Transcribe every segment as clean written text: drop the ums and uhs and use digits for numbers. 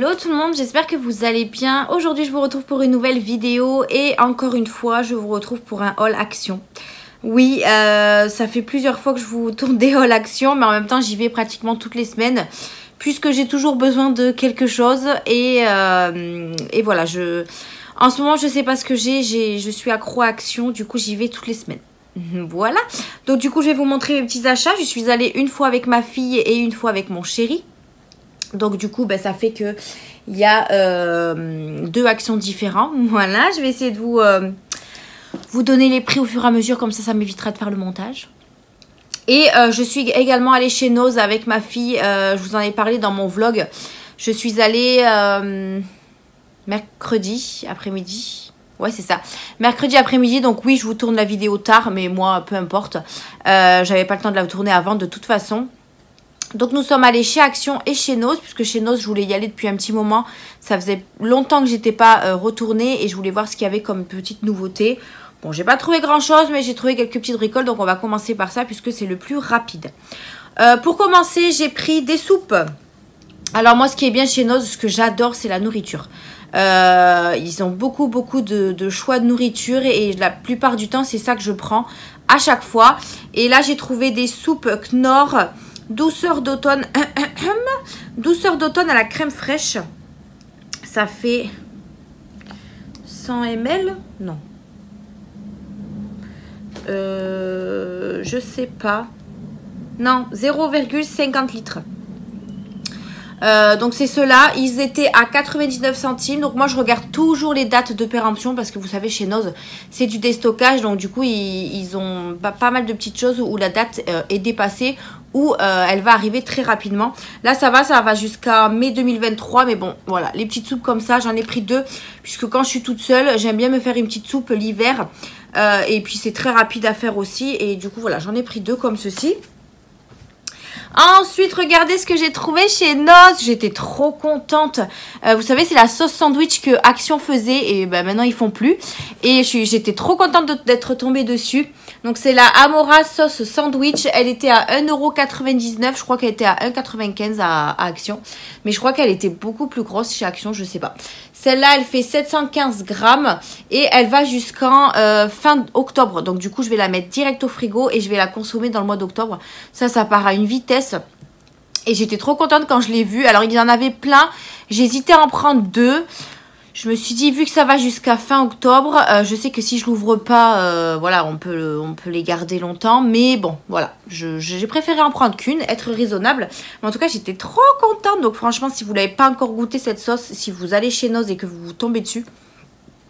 Hello tout le monde, j'espère que vous allez bien. Aujourd'hui je vous retrouve pour une nouvelle vidéo et encore une fois je vous retrouve pour un haul action. Oui, ça fait plusieurs fois que je vous tourne des haul action, mais en même temps j'y vais pratiquement toutes les semaines puisque j'ai toujours besoin de quelque chose et voilà, en ce moment je sais pas ce que je suis accro à action, du coup j'y vais toutes les semaines. Voilà, donc du coup je vais vous montrer mes petits achats. Je suis allée une fois avec ma fille et une fois avec mon chéri. Donc du coup ça fait que il y a deux actions différentes. Voilà, je vais essayer de vous donner les prix au fur et à mesure, comme ça m'évitera de faire le montage. Et je suis également allée chez Noz avec ma fille, je vous en ai parlé dans mon vlog. Je suis allée mercredi après-midi. Ouais, c'est ça. Mercredi après-midi, donc oui, je vous tourne la vidéo tard, mais moi, peu importe. J'avais pas le temps de la tourner avant, de toute façon. Donc, nous sommes allés chez Action et chez Noz, puisque chez Noz, je voulais y aller depuis un petit moment. Ça faisait longtemps que j'étais pas retournée et je voulais voir ce qu'il y avait comme petite nouveauté. Bon, j'ai pas trouvé grand-chose, mais j'ai trouvé quelques petites bricoles, donc on va commencer par ça, puisque c'est le plus rapide. Pour commencer, j'ai pris des soupes. Alors, moi, ce qui est bien chez Noz, ce que j'adore, c'est la nourriture. Ils ont beaucoup de choix de nourriture et la plupart du temps c'est ça que je prends à chaque fois. Et là j'ai trouvé des soupes Knorr douceur d'automne douceur d'automne à la crème fraîche. Ça fait 100 ml, non, je sais pas, non, 0,50 litres. Donc c'est ceux-là, ils étaient à 99 centimes. Donc moi je regarde toujours les dates de péremption parce que vous savez chez Noz c'est du déstockage. Donc du coup ils ont pas mal de petites choses où la date est dépassée, ou elle va arriver très rapidement. Là ça va jusqu'à mai 2023. Mais bon voilà, les petites soupes comme ça j'en ai pris deux, puisque quand je suis toute seule j'aime bien me faire une petite soupe l'hiver, et puis c'est très rapide à faire aussi. Et du coup voilà, j'en ai pris deux comme ceci. Ensuite, regardez ce que j'ai trouvé chez Noz. J'étais trop contente. Vous savez, c'est la sauce sandwich que Action faisait et maintenant ils font plus. Et j'étais trop contente d'être tombée dessus. Donc c'est la Amora sauce sandwich. Elle était à 1,99 €. Je crois qu'elle était à 1,95 € à Action. Mais je crois qu'elle était beaucoup plus grosse chez Action, je sais pas. Celle-là, elle fait 715 grammes et elle va jusqu'en fin octobre. Donc du coup, je vais la mettre direct au frigo et je vais la consommer dans le mois d'octobre. Ça part à une vitesse. Et j'étais trop contente quand je l'ai vue. Alors, il y en avait plein. J'hésitais à en prendre deux. Je me suis dit, vu que ça va jusqu'à fin octobre, je sais que si je l'ouvre pas, voilà, on peut les garder longtemps. Mais bon, voilà, j'ai préféré en prendre qu'une, être raisonnable. Mais en tout cas, j'étais trop contente. Donc franchement, si vous n'avez pas encore goûté cette sauce, si vous allez chez Noz et que vous tombez dessus,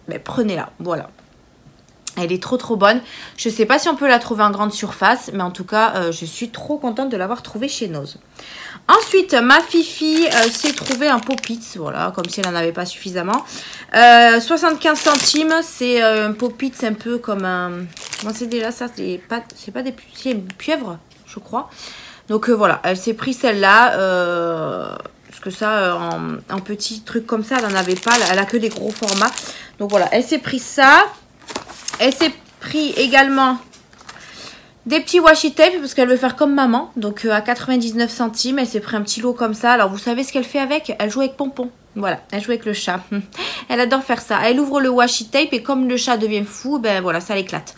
ben, prenez-la, voilà. Elle est trop bonne. Je sais pas si on peut la trouver en grande surface, mais en tout cas, je suis trop contente de l'avoir trouvée chez Noz. Ensuite, ma fifi s'est trouvée un Poppits, voilà, comme si elle n'en avait pas suffisamment. 75 centimes, c'est un Poppits un peu comme un... Comment c'est déjà ça? C'est pas des pieuvres, je crois. Donc voilà, elle s'est pris celle-là. Parce que ça, en petit truc comme ça, elle n'en avait pas. Elle a que des gros formats. Donc voilà, elle s'est pris ça. Elle s'est pris également des petits washi tape parce qu'elle veut faire comme maman. Donc à 99 centimes, elle s'est pris un petit lot comme ça. Alors vous savez ce qu'elle fait avec? Elle joue avec Pompon. Voilà, elle joue avec le chat. Elle adore faire ça. Elle ouvre le washi tape et comme le chat devient fou, ben voilà, ça l'éclate.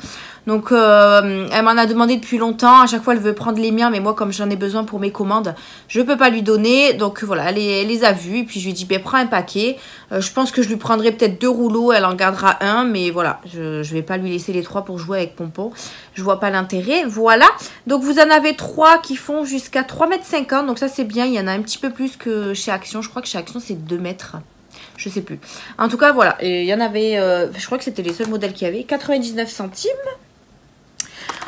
Donc elle m'en a demandé depuis longtemps. À chaque fois elle veut prendre les miens, mais moi comme j'en ai besoin pour mes commandes, je peux pas lui donner. Donc voilà, elle les a vus. Et puis je lui ai dit, ben prends un paquet. Je pense que je lui prendrai peut-être 2 rouleaux. Elle en gardera un, mais voilà, je vais pas lui laisser les 3 pour jouer avec Pompon. Je vois pas l'intérêt. Voilà, donc vous en avez 3 qui font jusqu'à 3,50 m. Donc ça c'est bien, il y en a un petit peu plus que chez Action. Je crois que chez Action c'est 2 mètres. Je sais plus. En tout cas voilà, il y en avait, je crois que c'était les seuls modèles qu'il y avait. 99 centimes.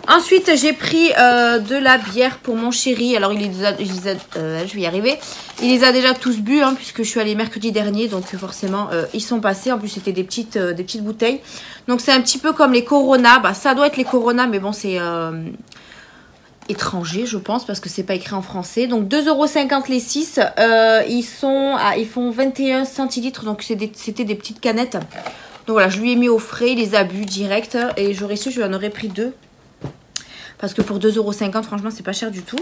Ensuite, j'ai pris de la bière pour mon chéri. Alors, je vais y arriver. Il les a déjà tous bu, hein, puisque je suis allée mercredi dernier. Donc, forcément, ils sont passés. En plus, c'était des petites bouteilles. Donc, c'est un petit peu comme les Corona. Bah, ça doit être les Corona, mais bon, c'est étranger, je pense, parce que c'est pas écrit en français. Donc, 2,50 € les 6. Ils font 21 centilitres. Donc, c'était des petites canettes. Donc, voilà, je lui ai mis au frais. Il les a bu direct. Et j'aurais su, je lui en aurais pris 2. Parce que pour 2,50 €, franchement, c'est pas cher du tout.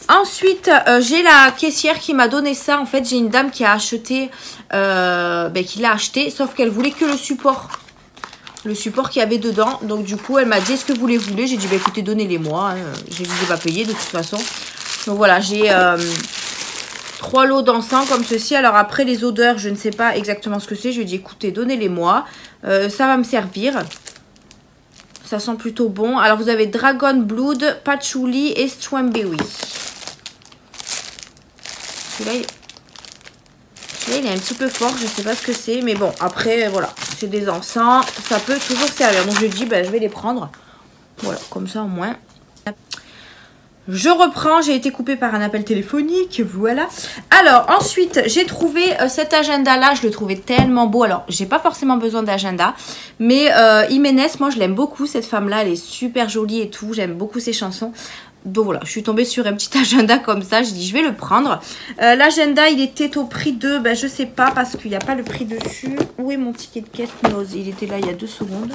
Ensuite, j'ai la caissière qui m'a donné ça. En fait, j'ai une dame qui a acheté, qui l'a acheté, sauf qu'elle voulait que le support. Le support qu'il y avait dedans. Donc, du coup, elle m'a dit, est-ce que vous les voulez? J'ai dit, bah, écoutez, donnez-les-moi. Hein. Je ne les ai pas payés de toute façon. Donc, voilà, j'ai 3 lots d'encens comme ceci. Alors, après, les odeurs, je ne sais pas exactement ce que c'est. Je lui ai dit, écoutez, donnez-les-moi. Ça va me servir. Ça sent plutôt bon. Alors, vous avez Dragon Blood, Patchouli et Strawberry. Celui-là, il est un petit peu fort. Je ne sais pas ce que c'est. Mais bon, après, voilà. C'est des encens. Ça peut toujours servir. Donc, je dis, ben, je vais les prendre. Voilà, comme ça au moins. Je reprends. J'ai été coupée par un appel téléphonique. Voilà. Alors, ensuite, j'ai trouvé cet agenda-là. Je le trouvais tellement beau. Alors, j'ai pas forcément besoin d'agenda. Mais Jiménez, moi, je l'aime beaucoup. Cette femme-là, elle est super jolie et tout. J'aime beaucoup ses chansons. Donc voilà, je suis tombée sur un petit agenda comme ça. Je dis, je vais le prendre. L'agenda, il était au prix de... Ben, je sais pas parce qu'il n'y a pas le prix dessus. Où est mon ticket de caisse? Il était là il y a 2 secondes.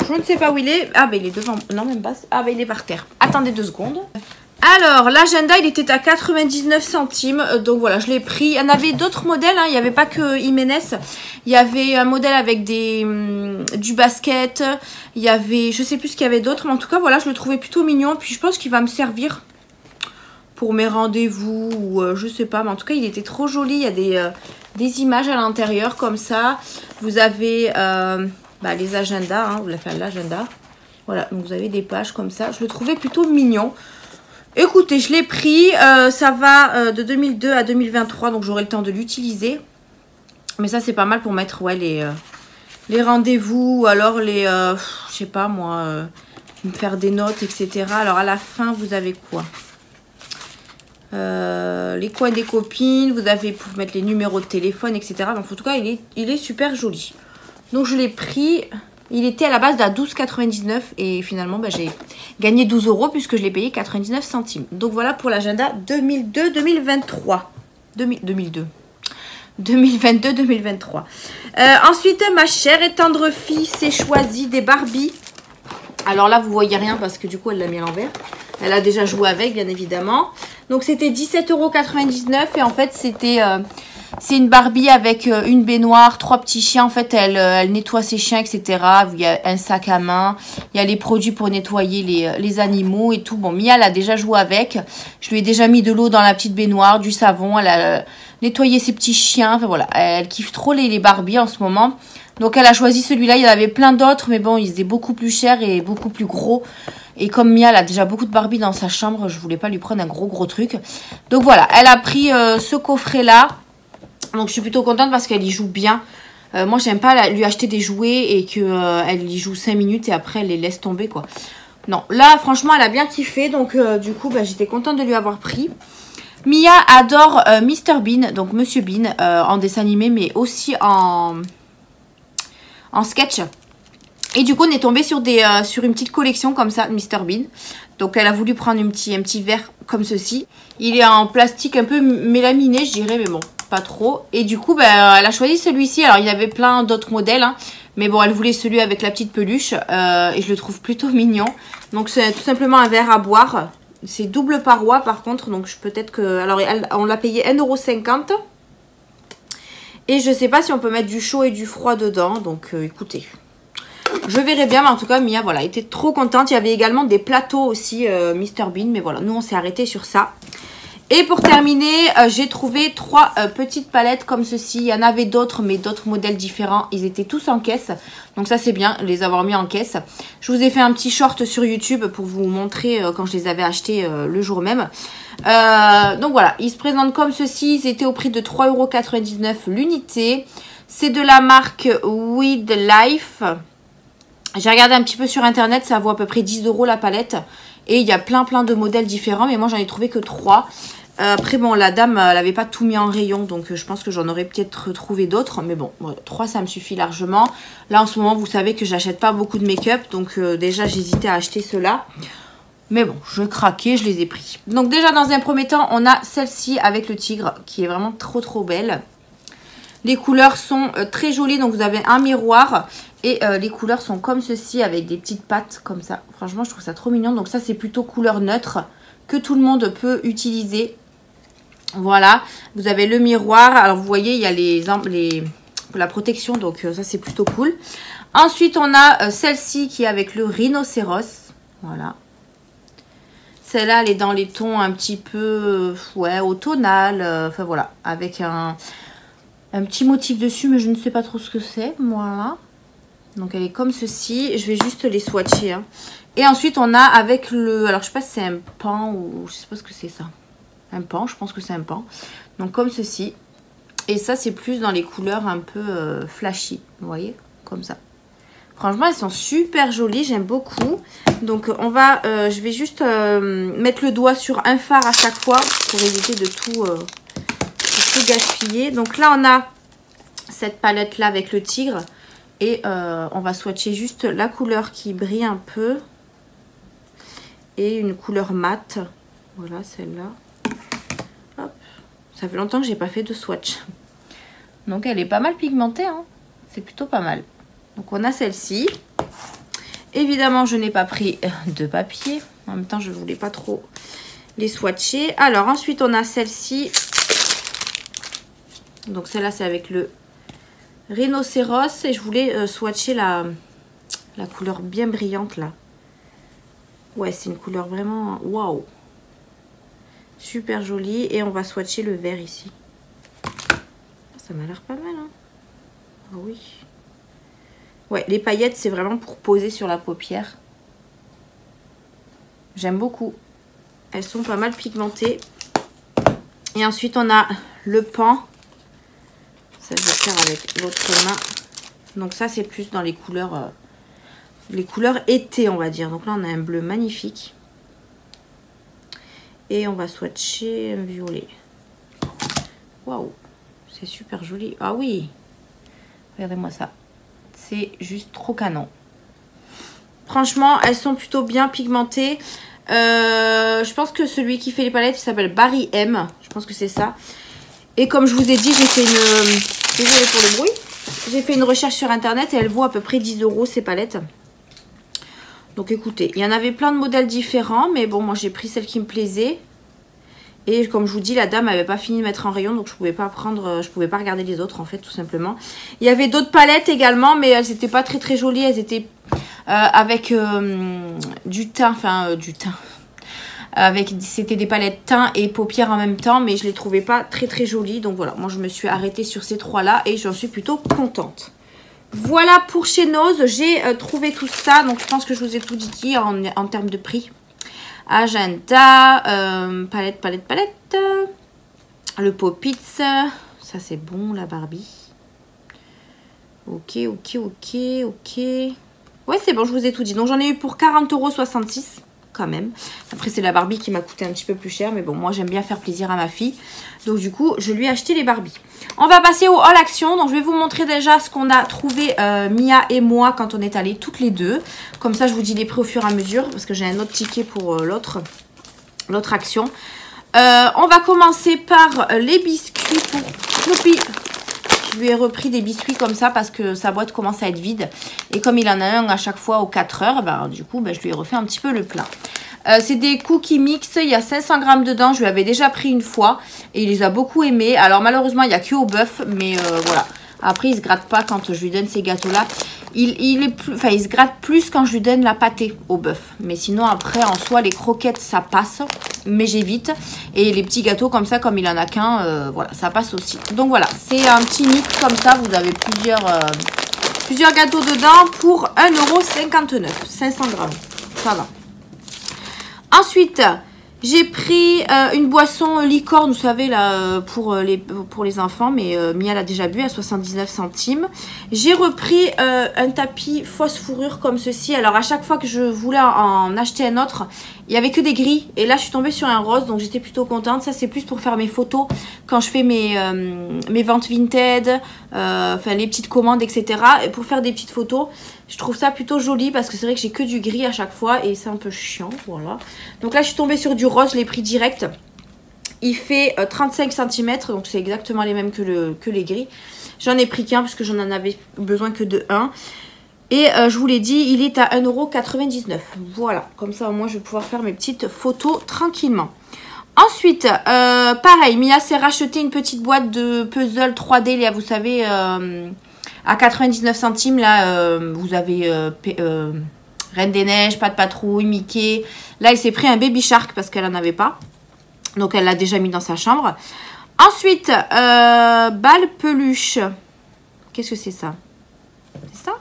Je ne sais pas où il est. Ah, ben il est devant. Non, même pas. Ah, ben il est par terre. Attendez 2 secondes. Alors, l'agenda, il était à 99 centimes. Donc voilà, je l'ai pris. Il y en avait d'autres modèles. Hein. Il n'y avait pas que Jiménez. Il y avait un modèle avec du basket. Il y avait, je sais plus ce qu'il y avait d'autre. Mais en tout cas, voilà, je le trouvais plutôt mignon. Puis je pense qu'il va me servir pour mes rendez-vous. Ou je sais pas. Mais en tout cas, il était trop joli. Il y a des images à l'intérieur comme ça. Vous avez les agendas. Hein. Vous l'avez fait l'agenda. Voilà, donc vous avez des pages comme ça. Je le trouvais plutôt mignon. Écoutez, je l'ai pris, ça va de 2002 à 2023, donc j'aurai le temps de l'utiliser. Mais ça, c'est pas mal pour mettre les rendez-vous, ou alors je sais pas moi, me faire des notes, etc. Alors à la fin, vous avez quoi? Les coins des copines, vous avez pour mettre les numéros de téléphone, etc. Donc en tout cas, il est super joli. Donc je l'ai pris... Il était à la base d'à 12,99 et finalement j'ai gagné 12 € puisque je l'ai payé 99 centimes. Donc voilà pour l'agenda 2022-2023. 2022-2023. Ensuite, ma chère et tendre fille s'est choisie des Barbie. Alors là, vous voyez rien parce que du coup, elle l'a mis à l'envers. Elle a déjà joué avec, bien évidemment. Donc c'était 17,99 € et en fait, c'était... c'est une Barbie avec une baignoire, 3 petits chiens. En fait, elle nettoie ses chiens, etc. Il y a un sac à main. Il y a les produits pour nettoyer les animaux et tout. Bon, Mia, elle a déjà joué avec. Je lui ai déjà mis de l'eau dans la petite baignoire, du savon. Elle a nettoyé ses petits chiens. Enfin, voilà, elle kiffe trop les Barbies en ce moment. Donc, elle a choisi celui-là. Il y en avait plein d'autres, mais bon, ils étaient beaucoup plus chers et beaucoup plus gros. Et comme Mia, elle a déjà beaucoup de Barbie dans sa chambre, je voulais pas lui prendre un gros truc. Donc, voilà, elle a pris ce coffret-là. Donc je suis plutôt contente parce qu'elle y joue bien. Moi j'aime pas lui acheter des jouets et qu'elle y joue 5 minutes et après elle les laisse tomber quoi. Non, là franchement elle a bien kiffé. Donc du coup j'étais contente de lui avoir pris. Mia adore Mr Bean, donc Monsieur Bean en dessin animé mais aussi en sketch. Et du coup on est tombé sur une petite collection comme ça de Mr Bean. Donc elle a voulu prendre un petit verre comme ceci. Il est en plastique un peu mélaminé je dirais mais bon. Pas trop. Et du coup, elle a choisi celui-ci. Alors, il y avait plein d'autres modèles. Hein, mais bon, elle voulait celui avec la petite peluche. Et je le trouve plutôt mignon. Donc, c'est tout simplement un verre à boire. C'est double paroi, par contre. Donc, peut-être que... Alors, on l'a payé 1,50 €. Et je sais pas si on peut mettre du chaud et du froid dedans. Donc, écoutez. Je verrai bien. Mais en tout cas, Mia, voilà, était trop contente. Il y avait également des plateaux aussi, Mr Bean. Mais voilà, nous, on s'est arrêté sur ça. Et pour terminer, j'ai trouvé 3 petites palettes comme ceci. Il y en avait d'autres, mais d'autres modèles différents. Ils étaient tous en caisse. Donc ça, c'est bien, les avoir mis en caisse. Je vous ai fait un petit short sur YouTube pour vous montrer quand je les avais achetés le jour même. Donc voilà, ils se présentent comme ceci. Ils étaient au prix de 3,99 € l'unité. C'est de la marque With Life. J'ai regardé un petit peu sur internet, ça vaut à peu près 10 € la palette. Et il y a plein de modèles différents, mais moi j'en ai trouvé que 3. Après bon, la dame, elle n'avait pas tout mis en rayon, donc je pense que j'en aurais peut-être trouvé d'autres. Mais bon, 3 ça me suffit largement. Là en ce moment, vous savez que j'achète pas beaucoup de make-up, donc déjà j'hésitais à acheter ceux-là. Mais bon, je craquais, je les ai pris. Donc déjà dans un premier temps, on a celle-ci avec le tigre, qui est vraiment trop belle. Les couleurs sont très jolies, donc vous avez un miroir Et les couleurs sont comme ceci avec des petites pattes comme ça. Franchement, je trouve ça trop mignon. Donc ça, c'est plutôt couleur neutre que tout le monde peut utiliser. Voilà, vous avez le miroir. Alors vous voyez, il y a la protection, donc ça c'est plutôt cool. Ensuite, on a celle-ci qui est avec le rhinocéros. Voilà. Celle-là, elle est dans les tons un petit peu, ouais, automnal. Enfin voilà, avec un petit motif dessus, mais je ne sais pas trop ce que c'est. Voilà. Donc elle est comme ceci. Je vais juste les swatcher. Hein. Et ensuite, on a avec le... Alors, je sais pas si c'est un pan ou... Je sais pas ce que c'est ça. Un pan, je pense que c'est un pan. Donc comme ceci. Et ça, c'est plus dans les couleurs un peu flashy. Vous voyez, comme ça. Franchement, elles sont super jolies. J'aime beaucoup. Donc on va... je vais juste mettre le doigt sur un fard à chaque fois. Pour éviter de tout gaspiller. Donc là, on a cette palette-là avec le tigre. Et on va swatcher juste la couleur qui brille un peu. Et une couleur mate. Voilà, celle-là. Ça fait longtemps que j'ai pas fait de swatch. Donc elle est pas mal pigmentée. Hein. C'est plutôt pas mal. Donc on a celle-ci. Évidemment, je n'ai pas pris de papier. En même temps, je voulais pas trop les swatcher. Alors ensuite, on a celle-ci. Donc celle-là, c'est avec le rhinocéros. Et je voulais swatcher la couleur bien brillante là. Ouais, c'est une couleur vraiment... Waouh! Super jolie. Et on va swatcher le vert ici. Ça m'a l'air pas mal. Hein. Ah oui. Ouais, les paillettes, c'est vraiment pour poser sur la paupière. J'aime beaucoup. Elles sont pas mal pigmentées. Et ensuite, on a le pan. Ça, je vais faire avec l'autre main. Donc ça, c'est plus dans les couleurs été, on va dire. Donc là, on a un bleu magnifique. Et on va swatcher un violet. Waouh, c'est super joli. Ah oui, regardez-moi ça. C'est juste trop canon. Franchement, elles sont plutôt bien pigmentées. Je pense que celui qui fait les palettes, il s'appelle Barry M. Je pense que c'est ça. Et comme je vous ai dit, j'ai fait une... Désolée pour le bruit. J'ai fait une recherche sur internet et elle vaut à peu près 10 € ces palettes. Donc écoutez, il y en avait plein de modèles différents, mais bon, moi j'ai pris celle qui me plaisait. Et comme je vous dis, la dame n'avait pas fini de mettre en rayon, donc je pouvais pas prendre, je pouvais pas regarder les autres en fait, tout simplement. Il y avait d'autres palettes également, mais elles n'étaient pas très jolies. Elles étaient avec du teint, enfin du teint. C'était des palettes teint et paupières en même temps, mais je les trouvais pas très jolies. Donc voilà, moi je me suis arrêtée sur ces trois là et j'en suis plutôt contente. Voilà pour chez Nose, j'ai trouvé tout ça, donc je pense que je vous ai tout dit en termes de prix. Agenda, palette. Le Poppits, ça c'est bon, la Barbie. Ok. Ouais, c'est bon, je vous ai tout dit. Donc j'en ai eu pour 40,66 € quand même. Après, c'est la Barbie qui m'a coûté un petit peu plus cher, mais bon, moi j'aime bien faire plaisir à ma fille. Donc du coup, je lui ai acheté les Barbies. On va passer au haul action. Donc je vais vous montrer déjà ce qu'on a trouvé Mia et moi quand on est allées toutes les deux. Comme ça, je vous dis les prix au fur et à mesure parce que j'ai un autre ticket pour l'autre action. On va commencer par les biscuits pour Snoopy. Je lui ai repris des biscuits comme ça parce que sa boîte commence à être vide. Et comme il en a un à chaque fois aux 4 heures, ben, du coup, ben, je lui ai refait un petit peu le plein. C'est des cookies mix, il y a 500 grammes dedans. Je lui avais déjà pris une fois et il les a beaucoup aimés. Alors malheureusement, il n'y a que au bœuf, mais voilà. Après, il se gratte pas quand je lui donne ces gâteaux-là. Il se gratte plus quand je lui donne la pâtée au bœuf. Mais sinon, après, en soi, les croquettes, ça passe. Mais j'évite. Et les petits gâteaux comme ça, comme il en a qu'un, voilà, ça passe aussi. Donc voilà, c'est un petit mix comme ça. Vous avez plusieurs gâteaux dedans pour 1,59 €. 500 grammes. Ça va. Ensuite, j'ai pris une boisson licorne, vous savez, là, pour les enfants, mais Mia l'a déjà bu à 79 centimes. J'ai repris un tapis fausse fourrure comme ceci. Alors, à chaque fois que je voulais en acheter un autre, il n'y avait que des gris. Et là, je suis tombée sur un rose, donc j'étais plutôt contente. Ça, c'est plus pour faire mes photos quand je fais mes ventes Vinted, enfin, les petites commandes, etc. Et pour faire des petites photos. Je trouve ça plutôt joli parce que c'est vrai que j'ai que du gris à chaque fois et c'est un peu chiant, voilà. Donc là, je suis tombée sur du rose, je l'ai pris direct. Il fait 35 cm, donc c'est exactement les mêmes que les gris. J'en ai pris qu'un parce que j'en avais besoin que de un. Et je vous l'ai dit, il est à 1,99 €. Voilà, comme ça au moins je vais pouvoir faire mes petites photos tranquillement. Ensuite, pareil, Mia s'est racheté une petite boîte de puzzle 3D, là, vous savez, à 99 centimes. Là, vous avez Reine des Neiges, Pas de Patrouille, Mickey. Là, elle s'est pris un Baby Shark parce qu'elle n'en avait pas. Donc, elle l'a déjà mis dans sa chambre. Ensuite, balle peluche. Qu'est-ce que c'est ça? C'est ça?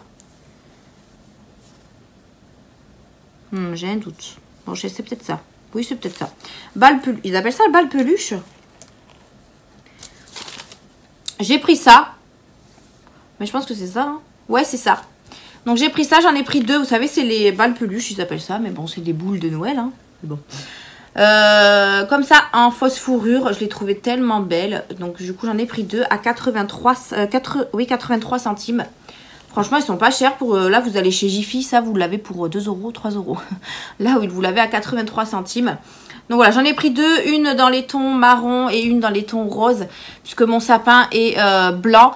J'ai un doute. Bon, c'est peut-être ça. Oui, c'est peut-être ça. Balle peluche. Ils appellent ça le balle peluche. J'ai pris ça. Mais je pense que c'est ça. Hein. Ouais, c'est ça. Donc, j'ai pris ça. J'en ai pris 2. Vous savez, c'est les balles peluches. Ils appellent ça. Mais bon, c'est des boules de Noël. Hein. Bon. Comme ça, en fausse fourrure. Je l'ai trouvé tellement belle. Donc, du coup, j'en ai pris 2 à 83 centimes. Franchement, ils sont pas chers. Pour là, vous allez chez Jiffy, ça, vous l'avez pour 2 €, 3 €. Là, où vous l'avez à 83 centimes. Donc voilà, j'en ai pris 2. Une dans les tons marron et une dans les tons rose. Puisque mon sapin est blanc.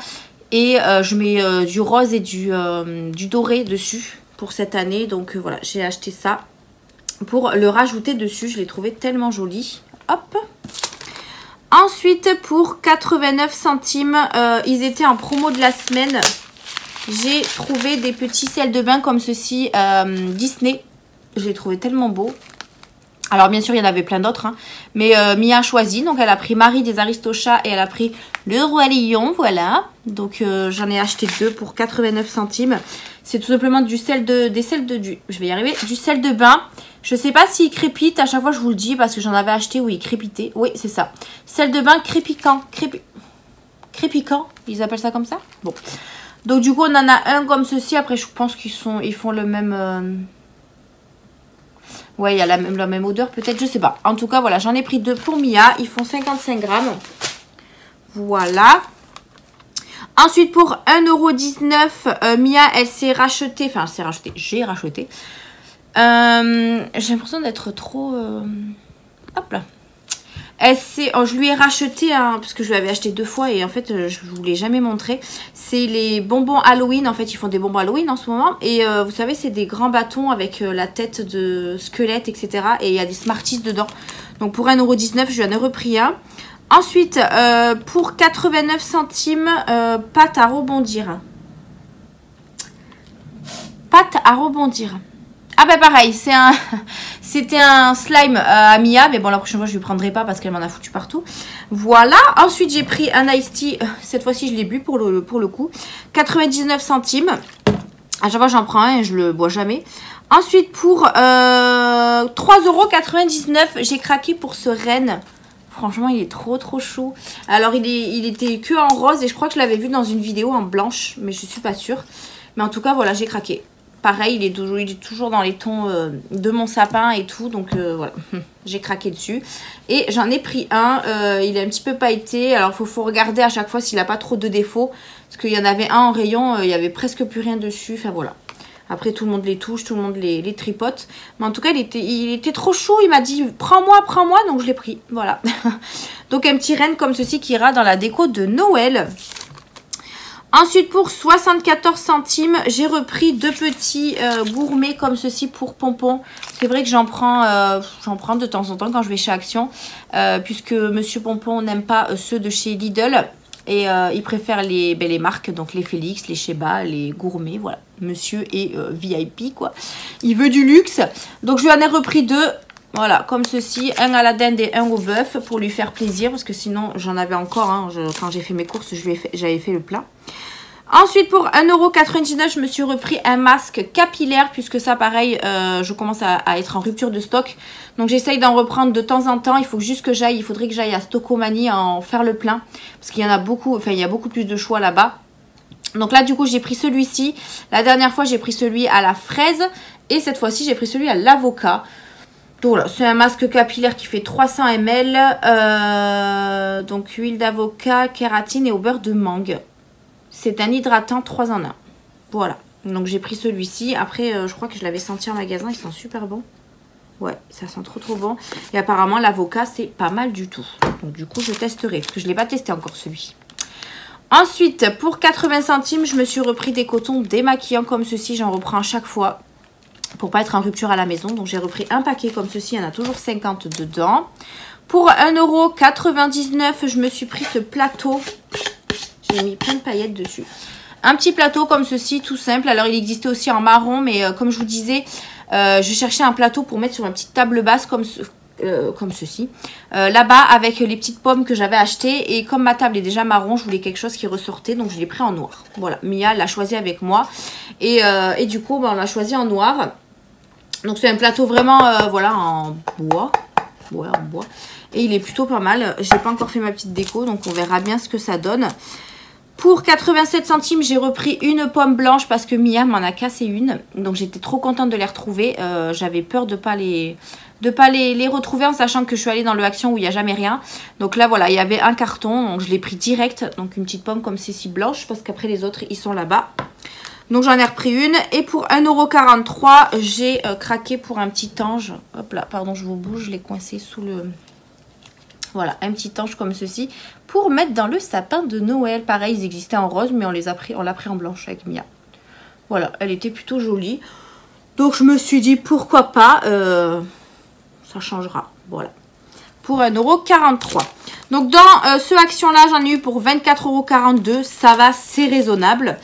Et je mets du rose et du doré dessus pour cette année. Donc voilà, j'ai acheté ça pour le rajouter dessus. Je l'ai trouvé tellement joli. Hop. Ensuite, pour 89 centimes, ils étaient en promo de la semaine. J'ai trouvé des petits sels de bain comme ceci, Disney. Je l'ai trouvé tellement beau. Alors bien sûr, il y en avait plein d'autres. Hein. Mais Mia a choisi. Donc elle a pris Marie des Aristochats et elle a pris le Roi Lion. Voilà. Donc j'en ai acheté 2 pour 89 centimes. C'est tout simplement du sel de... je vais y arriver. Du sel de bain. Je sais pas s'il crépite. À chaque fois, je vous le dis parce que j'en avais acheté où il crépitait. Oui, c'est ça. Sel de bain crépiquant. Crépiquant. Ils appellent ça comme ça? Bon. Donc du coup on en a un comme ceci. Après je pense qu'ils font le même... Ouais, il y a la même odeur peut-être, je sais pas. En tout cas voilà, j'en ai pris 2 pour Mia. Ils font 55 grammes. Voilà. Ensuite pour 1,19 €, Mia elle s'est rachetée. Enfin j'ai racheté. J'ai l'impression d'être trop... Hop là. Je lui ai racheté parce que je lui avais acheté 2 fois et en fait je ne vous l'ai jamais montré. C'est les bonbons Halloween. En fait ils font des bonbons Halloween en ce moment. Et vous savez c'est des grands bâtons avec la tête de squelette etc. Et il y a des Smarties dedans. Donc pour 1,19 €, je lui en ai repris un. Ensuite pour 89 centimes, pâte à rebondir. Pâte à rebondir. Ah bah pareil, c'était un slime à Mia, mais bon la prochaine fois je ne le prendrai pas parce qu'elle m'en a foutu partout. Voilà, ensuite j'ai pris un iced tea, cette fois-ci je l'ai bu pour le coup, 99 centimes. À chaque fois j'en prends un et je le bois jamais. Ensuite pour 3,99 €, j'ai craqué pour ce renne. Franchement il est trop chou. Alors il était que en rose et je crois que je l'avais vu dans une vidéo en blanche, mais je suis pas sûre. Mais en tout cas voilà j'ai craqué. Pareil, il est toujours dans les tons de mon sapin et tout. Donc voilà, j'ai craqué dessus. Et j'en ai pris un. Il est un petit peu pailleté. Alors il faut regarder à chaque fois s'il n'a pas trop de défauts. Parce qu'il y en avait un en rayon, il n'y avait presque plus rien dessus. Enfin voilà. Après tout le monde les touche, tout le monde les tripote. Mais en tout cas il était trop chou. Il m'a dit prends-moi. Donc je l'ai pris. Voilà. Donc un petit renne comme ceci qui ira dans la déco de Noël. Ensuite, pour 74 centimes, j'ai repris 2 petits gourmets comme ceci pour Pompon. C'est vrai que j'en prends de temps en temps quand je vais chez Action. Puisque Monsieur Pompon n'aime pas ceux de chez Lidl. Et il préfère les marques, donc les Félix, les Sheba, les gourmets. Voilà, Monsieur est VIP quoi. Il veut du luxe. Donc je lui en ai repris 2. Voilà, comme ceci, un à la dinde et un au bœuf pour lui faire plaisir. Parce que sinon, j'en avais encore. Hein, quand j'ai fait mes courses, j'avais fait le plein. Ensuite, pour 1,99 €, je me suis repris un masque capillaire. Puisque ça, pareil, je commence à être en rupture de stock. Donc, j'essaye d'en reprendre de temps en temps. Il faut juste que j'aille, il faudrait que j'aille à Stocomanie en faire le plein. Parce qu'il y en a beaucoup, enfin, il y a beaucoup plus de choix là-bas. Donc là, du coup, j'ai pris celui-ci. La dernière fois, j'ai pris celui à la fraise. Et cette fois-ci, j'ai pris celui à l'avocat. Donc voilà, c'est un masque capillaire qui fait 300 ml. Donc huile d'avocat, kératine et au beurre de mangue. C'est un hydratant 3 en 1. Voilà, donc j'ai pris celui-ci. Après, je crois que je l'avais senti en magasin, il sent super bon. Ouais, ça sent trop bon. Et apparemment, l'avocat, c'est pas mal du tout. Donc du coup, je testerai, parce que je ne l'ai pas testé encore celui. Ensuite, pour 80 centimes, je me suis repris des cotons démaquillants comme ceci. J'en reprends à chaque fois pour pas être en rupture à la maison. Donc j'ai repris un paquet comme ceci. Il y en a toujours 50 dedans. Pour 1,99 €, je me suis pris ce plateau. J'ai mis plein de paillettes dessus. Un petit plateau comme ceci, tout simple. Alors il existait aussi en marron, mais comme je vous disais, je cherchais un plateau pour mettre sur ma petite table basse comme ceci. Là-bas avec les petites pommes que j'avais achetées. Et comme ma table est déjà marron, je voulais quelque chose qui ressortait. Donc je l'ai pris en noir. Voilà, Mia l'a choisi avec moi. Et du coup, on l'a choisi en noir. Donc c'est un plateau vraiment, voilà, en bois. Ouais, en bois. Et il est plutôt pas mal. J'ai pas encore fait ma petite déco, donc on verra bien ce que ça donne. Pour 87 centimes, j'ai repris une pomme blanche parce que Mia m'en a cassé une. Donc j'étais trop contente de les retrouver. J'avais peur de pas les retrouver en sachant que je suis allée dans le Action où il n'y a jamais rien. Donc là voilà, il y avait un carton, donc je l'ai pris direct. Donc une petite pomme comme ceci blanche parce qu'après les autres ils sont là-bas. Donc j'en ai repris une. Et pour 1,43 €, j'ai craqué pour un petit ange. Hop là, pardon, je vous bouge, je l'ai coincé sous le... Voilà, un petit ange comme ceci pour mettre dans le sapin de Noël. Pareil, ils existaient en rose, mais on l'a pris en blanche avec Mia. Voilà, elle était plutôt jolie. Donc je me suis dit, pourquoi pas, ça changera. Voilà, pour 1,43 €. Donc dans ce Action-là, j'en ai eu pour 24,42 €. Ça va, c'est raisonnable.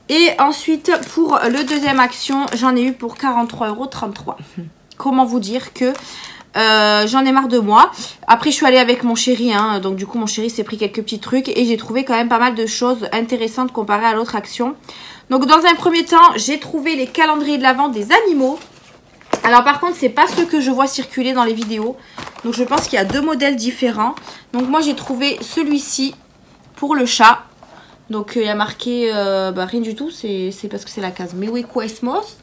Et ensuite, pour le deuxième Action, j'en ai eu pour 43,33 €. Comment vous dire que j'en ai marre de moi. Après, je suis allée avec mon chéri, hein, donc du coup, mon chéri s'est pris quelques petits trucs et j'ai trouvé quand même pas mal de choses intéressantes comparées à l'autre Action. Donc, dans un premier temps, j'ai trouvé les calendriers de l'Avent des animaux. Alors, par contre, c'est pas ceux que je vois circuler dans les vidéos. Donc, je pense qu'il y a deux modèles différents. Donc, moi, j'ai trouvé celui-ci pour le chat. Donc il y a marqué rien du tout, c'est parce que c'est la case Merry Christmas.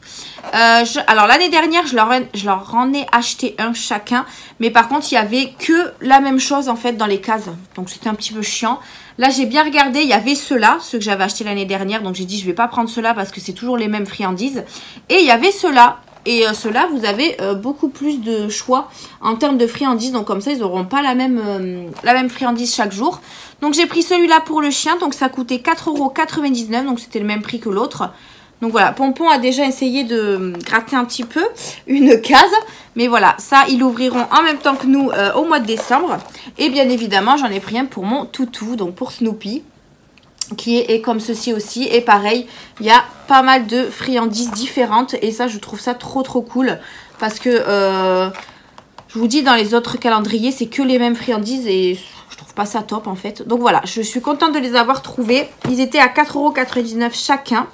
Alors l'année dernière je leur en ai acheté un chacun. Mais par contre il y avait que la même chose en fait dans les cases. Donc c'était un petit peu chiant. Là j'ai bien regardé, il y avait ceux-là, ceux que j'avais acheté l'année dernière. Donc j'ai dit je vais pas prendre ceux-là parce que c'est toujours les mêmes friandises. Et il y avait ceux-là. Et ceux-là, vous avez beaucoup plus de choix en termes de friandises. Donc comme ça, ils n'auront pas la même friandise chaque jour. Donc j'ai pris celui-là pour le chien. Donc ça coûtait 4,99 €. Donc c'était le même prix que l'autre. Donc voilà, Pompon a déjà essayé de gratter un petit peu une case. Mais voilà, ça, ils l'ouvriront en même temps que nous au mois de décembre. Et bien évidemment, j'en ai pris un pour mon toutou, donc pour Snoopy. Qui est comme ceci aussi. Et pareil, il y a pas mal de friandises différentes. Et ça, je trouve ça trop cool. Parce que, je vous dis, dans les autres calendriers, c'est que les mêmes friandises. Et je trouve pas ça top, en fait. Donc voilà, je suis contente de les avoir trouvés. Ils étaient à 4,99 € chacun.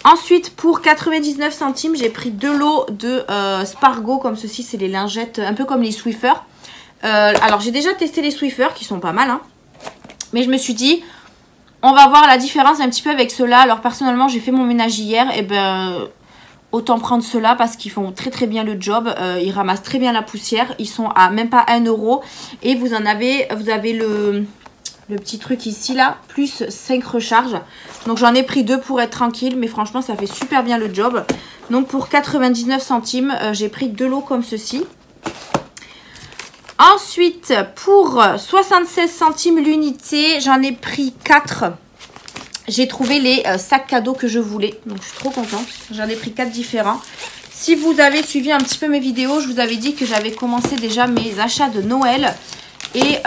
Ensuite, pour 99 centimes, j'ai pris 2 lots de Spargo. Comme ceci, c'est les lingettes, un peu comme les Swiffer. Alors, j'ai déjà testé les Swiffer, qui sont pas mal. Hein. Mais je me suis dit... On va voir la différence un petit peu avec ceux-là. Alors personnellement, j'ai fait mon ménage hier. Et ben, autant prendre ceux-là parce qu'ils font très bien le job. Ils ramassent très bien la poussière. Ils sont à même pas 1 €. Et vous avez le petit truc ici là, plus 5 recharges. Donc j'en ai pris 2 pour être tranquille. Mais franchement, ça fait super bien le job. Donc pour 99 centimes, j'ai pris 2 lots comme ceci. Ensuite, pour 76 centimes l'unité, j'en ai pris 4. J'ai trouvé les sacs cadeaux que je voulais. Donc, je suis trop contente. J'en ai pris 4 différents. Si vous avez suivi un petit peu mes vidéos, je vous avais dit que j'avais commencé déjà mes achats de Noël. Et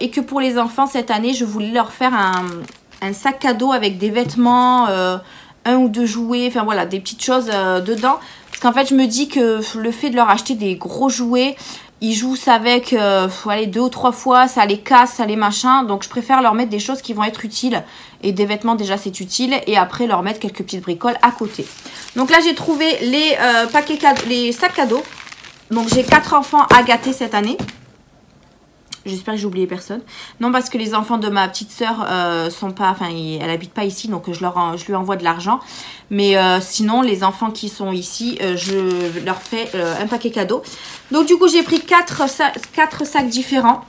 que pour les enfants, cette année, je voulais leur faire un sac cadeau avec des vêtements, 1 ou 2 jouets. Enfin, voilà, des petites choses dedans. Parce qu'en fait, je me dis que le fait de leur acheter des gros jouets... Ils jouent ça avec allez, 2 ou 3 fois, ça les casse, ça les machin. Donc je préfère leur mettre des choses qui vont être utiles. Et des vêtements déjà c'est utile. Et après leur mettre quelques petites bricoles à côté. Donc là j'ai trouvé les sacs cadeaux. Donc j'ai 4 enfants à gâter cette année. J'espère que j'ai oublié personne. Non, parce que les enfants de ma petite sœur sont pas... Enfin, elle habite pas ici, donc je lui envoie de l'argent. Mais sinon, les enfants qui sont ici, je leur fais un paquet cadeau. Donc, du coup, j'ai pris 4 sacs différents.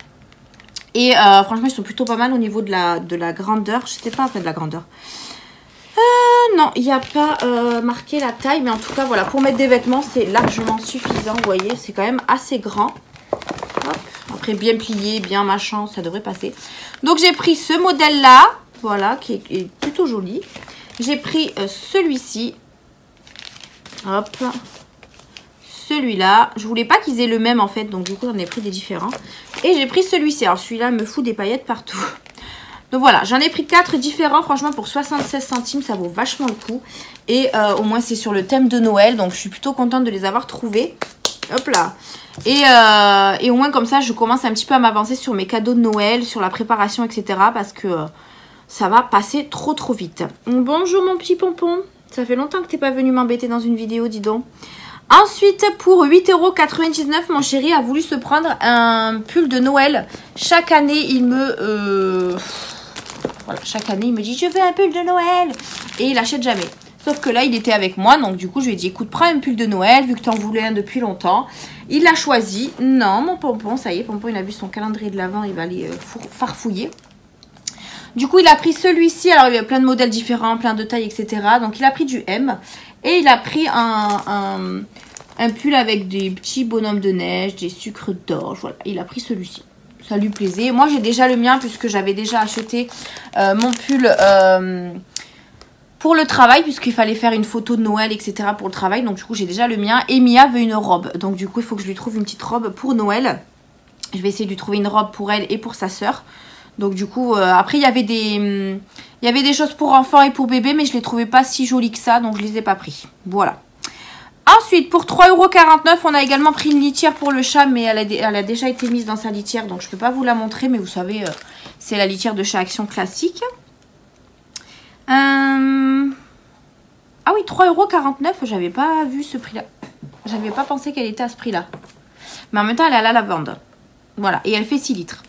Et franchement, ils sont plutôt pas mal au niveau de la grandeur. Je sais pas, en fait, de la grandeur. Non, il n'y a pas marqué la taille. Mais en tout cas, voilà, pour mettre des vêtements, c'est largement suffisant. Vous voyez, c'est quand même assez grand. Hop. Après bien plié, bien machin, ça devrait passer. Donc j'ai pris ce modèle là. voilà, qui est plutôt joli. J'ai pris celui-ci. Hop. Celui-là. Je voulais pas qu'ils aient le même en fait, donc du coup j'en ai pris des différents. Et j'ai pris celui-ci. Alors celui-là me fout des paillettes partout. Donc voilà, j'en ai pris 4 différents. Franchement, pour 76 centimes, ça vaut vachement le coup. Et au moins, c'est sur le thème de Noël. Donc je suis plutôt contente de les avoir trouvés. Hop là. Et au moins, comme ça, je commence un petit peu à m'avancer sur mes cadeaux de Noël, sur la préparation, etc. Parce que ça va passer trop vite. Bonjour mon petit pompon. Ça fait longtemps que t'es pas venu m'embêter dans une vidéo, dis donc. Ensuite, pour 8,99 €, mon chéri a voulu se prendre un pull de Noël. Chaque année, il me... Voilà, chaque année, il me dit « Je veux un pull de Noël !» Et il achète jamais. Sauf que là, il était avec moi. Donc, du coup, je lui ai dit « Écoute, prends un pull de Noël, vu que tu en voulais un depuis longtemps. » Il l'a choisi. Non, mon pompon, ça y est, pompon, il a vu son calendrier de l'Avent. Il va aller farfouiller. Du coup, il a pris celui-ci. Alors, il y a plein de modèles différents, plein de tailles, etc. Donc, il a pris du M. Et il a pris un pull avec des petits bonhommes de neige, des sucres d'orge. Voilà, il a pris celui-ci. Ça lui plaisait. Moi, j'ai déjà le mien puisque j'avais déjà acheté mon pull pour le travail, puisqu'il fallait faire une photo de Noël, etc. pour le travail. Donc, du coup, j'ai déjà le mien. Et Mia veut une robe. Donc, du coup, il faut que je lui trouve une petite robe pour Noël. Je vais essayer de lui trouver une robe pour elle et pour sa sœur. Donc, du coup, après, il y avait des choses pour enfants et pour bébé, mais je ne les trouvais pas si jolies que ça. Donc, je ne les ai pas pris. Voilà. Ensuite, pour 3,49 €, on a également pris une litière pour le chat, mais elle a déjà été mise dans sa litière, donc je ne peux pas vous la montrer, mais vous savez, c'est la litière de chez Action classique. Ah oui, 3,49 €, j'avais pas vu ce prix-là. J'avais pas pensé qu'elle était à ce prix-là. Mais en même temps, elle est à la lavande. Voilà, et elle fait 6 litres.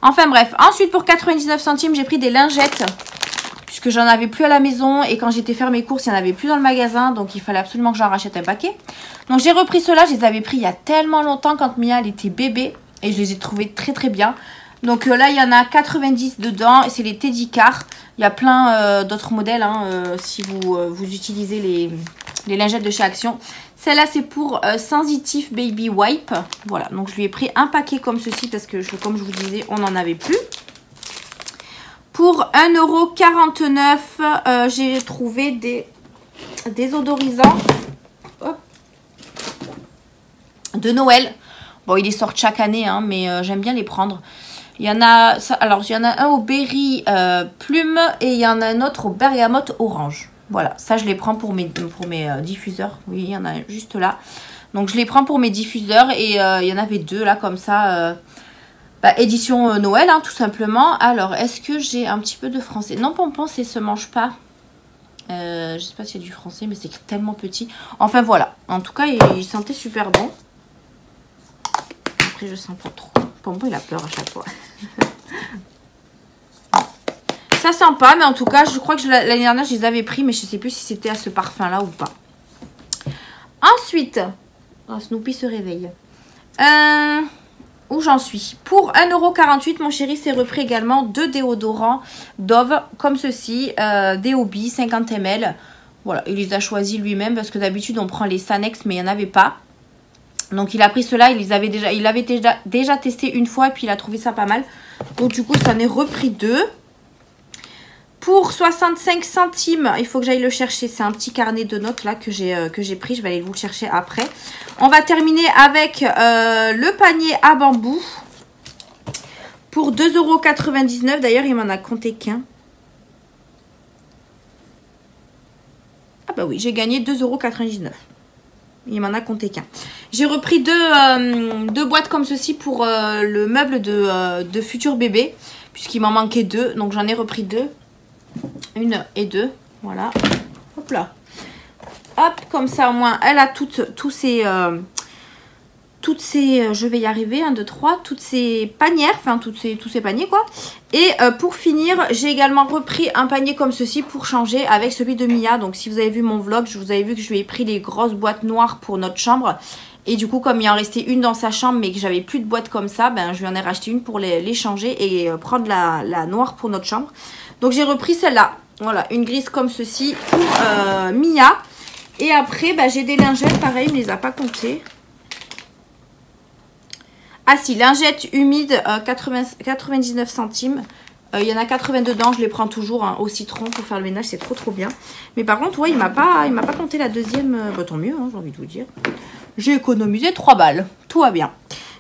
Enfin bref, ensuite pour 99 centimes, j'ai pris des lingettes. Puisque j'en avais plus à la maison et quand j'étais faire mes courses, il n'y en avait plus dans le magasin. Donc il fallait absolument que j'en rachète un paquet. Donc j'ai repris ceux-là, je les avais pris il y a tellement longtemps quand Mia elle était bébé. Et je les ai trouvés très bien. Donc là il y en a 90 dedans et c'est les Teddy Car. Il y a plein d'autres modèles hein, si vous utilisez les lingettes de chez Action. Celle-là c'est pour Sensitive Baby Wipe. Voilà, donc je lui ai pris un paquet comme ceci parce que comme je vous disais, on n'en avait plus. Pour 1,49 €, j'ai trouvé des désodorisants de Noël. Bon, ils les sortent chaque année, hein, mais j'aime bien les prendre. Il y en a, alors il y en a un au berry plume et il y en a un autre au bergamote orange. Voilà, ça je les prends pour mes diffuseurs. Oui, il y en a juste là. Donc je les prends pour mes diffuseurs et il y en avait deux là comme ça. Édition Noël, hein, tout simplement. Alors, est-ce que j'ai un petit peu de français? Non, pompon, c'est se mange pas. Je sais pas s'il y a du français, mais c'est tellement petit. Enfin, voilà. En tout cas, il sentait super bon. Après, je sens pas trop. Pompon, il a peur à chaque fois. Ça sent pas, mais en tout cas, je crois que l'année dernière, je les avais pris, mais je sais plus si c'était à ce parfum-là ou pas. Ensuite, oh, Snoopy se réveille. Où j'en suis? Pour 1,48 €, mon chéri s'est repris également 2 déodorants Dove comme ceci, des Hobby 50 ml. Voilà, il les a choisis lui-même parce que d'habitude on prend les Sanex mais il n'y en avait pas. Donc il a pris ceux-là, il l'avait déjà testé une fois et puis il a trouvé ça pas mal. Donc du coup, ça en est repris 2. Pour 65 centimes, il faut que j'aille le chercher. C'est un petit carnet de notes là que j'ai pris. Je vais aller vous le chercher après. On va terminer avec le panier à bambou. Pour 2,99 €. D'ailleurs, il m'en a compté qu'un. Ah bah oui, j'ai gagné 2,99 €. Il m'en a compté qu'un. J'ai repris deux boîtes comme ceci pour le meuble de futur bébé. Puisqu'il m'en manquait 2. Donc j'en ai repris 2. 1 et 2, voilà. Hop là. Hop, comme ça au moins, elle a toutes ces, je vais y arriver, 1, 2, 3, toutes ces panières, enfin tous ces paniers quoi. Et pour finir, j'ai également repris un panier comme ceci pour changer avec celui de Mia. Donc si vous avez vu mon vlog, je vous avais vu que je lui ai pris les grosses boîtes noires pour notre chambre. Et du coup, comme il en restait une dans sa chambre, mais que j'avais plus de boîte comme ça, ben je lui en ai racheté une pour les changer et prendre la noire pour notre chambre. Donc j'ai repris celle-là. Voilà, une grise comme ceci pour Mia. Et après, bah, j'ai des lingettes, pareil, il ne les a pas comptées. Ah si, lingettes humides, 99 centimes. Il y en a 80 dedans, je les prends toujours hein, au citron pour faire le ménage, c'est trop bien. Mais par contre, ouais, il m'a pas compté la deuxième. Bah, tant mieux, hein, j'ai envie de vous dire. J'ai économisé 3 balles, tout va bien.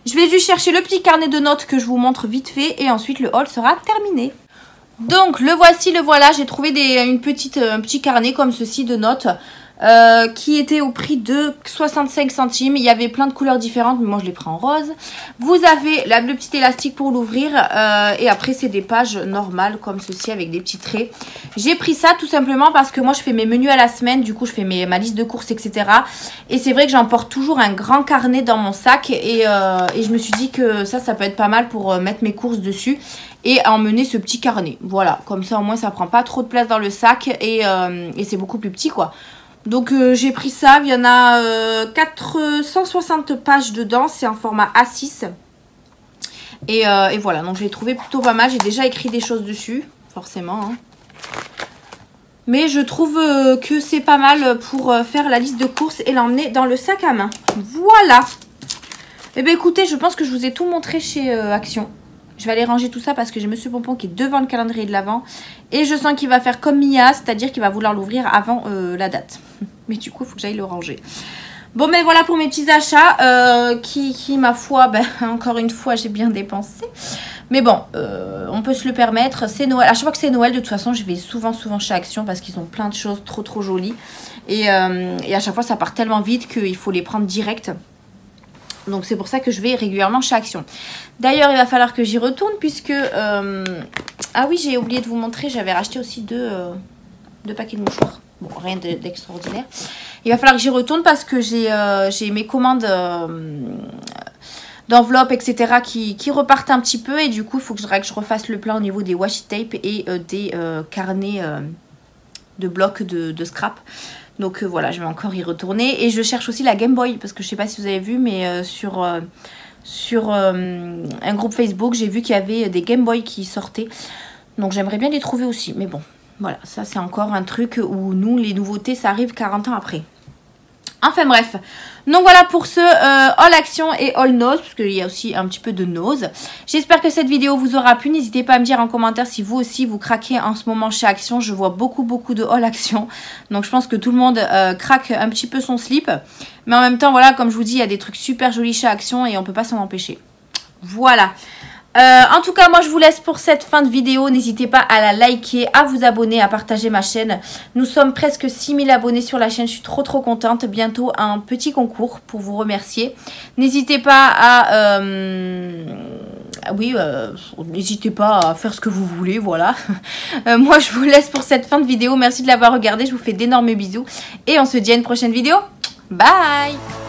Je vais juste chercher le petit carnet de notes que je vous montre vite fait et ensuite le haul sera terminé. Donc le voici, le voilà, j'ai trouvé un petit carnet comme ceci de notes qui était au prix de 65 centimes. Il y avait plein de couleurs différentes, mais moi je les prends en rose. Vous avez le petit élastique pour l'ouvrir et après c'est des pages normales comme ceci avec des petits traits. J'ai pris ça tout simplement parce que moi je fais mes menus à la semaine, du coup je fais ma liste de courses etc. Et c'est vrai que j'emporte toujours un grand carnet dans mon sac et je me suis dit que ça peut être pas mal pour mettre mes courses dessus. Et emmener ce petit carnet. Voilà, comme ça au moins ça prend pas trop de place dans le sac et c'est beaucoup plus petit quoi. Donc j'ai pris ça, il y en a 460 pages dedans, c'est en format A6. Et voilà, donc je l'ai trouvé plutôt pas mal, j'ai déjà écrit des choses dessus, forcément. Hein. Mais je trouve que c'est pas mal pour faire la liste de courses et l'emmener dans le sac à main. Voilà. Et bien écoutez, je pense que je vous ai tout montré chez Action. Je vais aller ranger tout ça parce que j'ai Monsieur Pompon qui est devant le calendrier de l'Avent. Et je sens qu'il va faire comme Mia, c'est-à-dire qu'il va vouloir l'ouvrir avant la date. Mais du coup, il faut que j'aille le ranger. Bon, ben voilà pour mes petits achats qui ma foi, ben, encore une fois, j'ai bien dépensé. Mais bon, on peut se le permettre. C'est Noël. À chaque fois que c'est Noël, de toute façon, je vais souvent chez Action parce qu'ils ont plein de choses trop jolies. Et à chaque fois, ça part tellement vite qu'il faut les prendre direct. Donc c'est pour ça que je vais régulièrement chez Action. D'ailleurs, il va falloir que j'y retourne puisque... Ah oui, j'ai oublié de vous montrer, j'avais racheté aussi deux paquets de mouchoirs. Bon, rien d'extraordinaire. Il va falloir que j'y retourne parce que j'ai mes commandes d'enveloppes, etc. qui repartent un petit peu. Et du coup, il faut que je refasse le plein au niveau des washi tape et des carnets de blocs de scrap. Donc voilà, je vais encore y retourner. Et je cherche aussi la Game Boy. Parce que je ne sais pas si vous avez vu, mais sur un groupe Facebook, j'ai vu qu'il y avait des Game Boy qui sortaient. Donc j'aimerais bien les trouver aussi. Mais bon, voilà, ça c'est encore un truc où nous, les nouveautés, ça arrive 40 ans après. Enfin bref, donc voilà pour ce haul action et haul nose, parce qu'il y a aussi un petit peu de nose. J'espère que cette vidéo vous aura plu. N'hésitez pas à me dire en commentaire si vous aussi vous craquez en ce moment chez Action. Je vois beaucoup de haul action, donc je pense que tout le monde craque un petit peu son slip. Mais en même temps, voilà, comme je vous dis, il y a des trucs super jolis chez Action et on peut pas s'en empêcher. Voilà. En tout cas, moi je vous laisse pour cette fin de vidéo. N'hésitez pas à la liker, à vous abonner, à partager ma chaîne. Nous sommes presque 6000 abonnés sur la chaîne. Je suis trop contente. Bientôt un petit concours pour vous remercier. N'hésitez pas à... n'hésitez pas à faire ce que vous voulez, voilà. Moi je vous laisse pour cette fin de vidéo. Merci de l'avoir regardé. Je vous fais d'énormes bisous. Et on se dit à une prochaine vidéo. Bye!